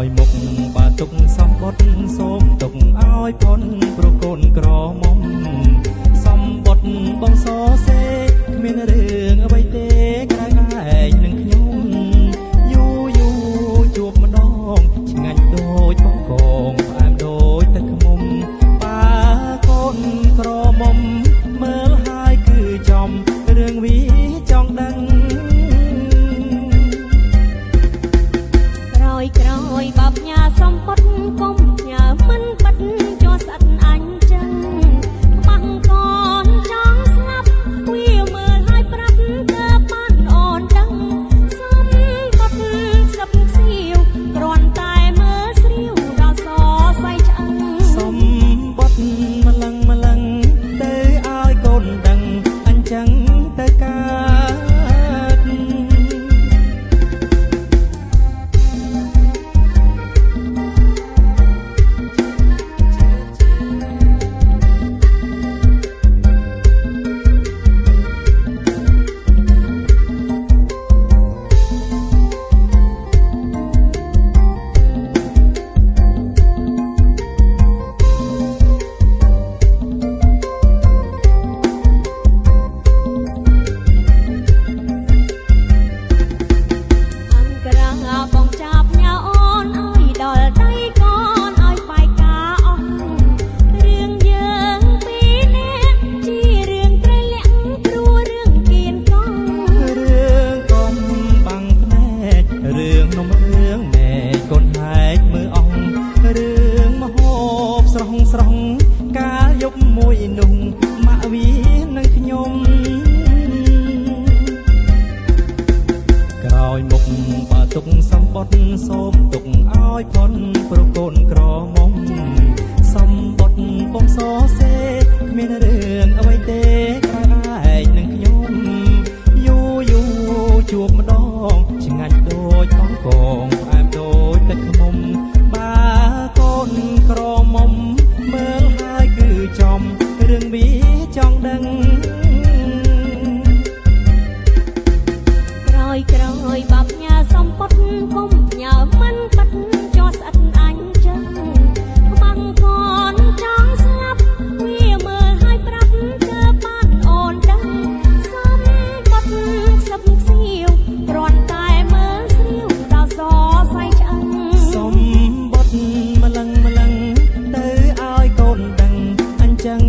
យមុខបាទុកសំបុតសូមទុកឲ្យพ้นព្រោះកូនក្រមុំសំបុតបងសរសេរគ្មានរឿងអ្វីទេក្រៅឯងនឹងខ្ញុំយូរជួបម្ដងឆ្ងាញ់ដូចបងកងផ្អែមដូចទឹកខ្មុំបាកូនក្រមុំមើលហើយគឺចំរឿងវាចង់ដឹងក្រោយបបញាសំពត់កុំផ្ញើមិនបិទជាស្អិតអញចឹងបាំងកូនចង់ស្លាប់វាមើលហើយប្រាប់តើបានអូនដឹងសំបត់ស្លឹកសៀវគ្រាន់តែមើលស្រាវដល់សសៃឆ្អឹងសំបុតម្លឹងទៅឲ្យកូនដឹងអញ្ចឹងទៅកើតបងចាប់ញ៉ាអូនឲ្យដល់ដៃកូនឲ្យបាយការអស់រឿងយើងពីរនាក់ជារឿងត្រលាក់ព្រោះរឿងគៀនកងរឿងកុំបាំងភ្នែករឿងនំរឿងមែកកូនហែកមើលអស់រឿងមហូបស្រស់កាលយប់មួយនោះម៉ាក់វានឹងខ្ញុំក្រោយមុខបើទុកសំបុតសូមទុកឲ្យพ้นព្រោះកូនក្រមុំសំបុតបងសរសេរគ្មានរឿងអ្វីទេក្រៅឯងនឹងខ្ញុំយូរជួបម្ដងឆ្ងាញ់ដូចបងកង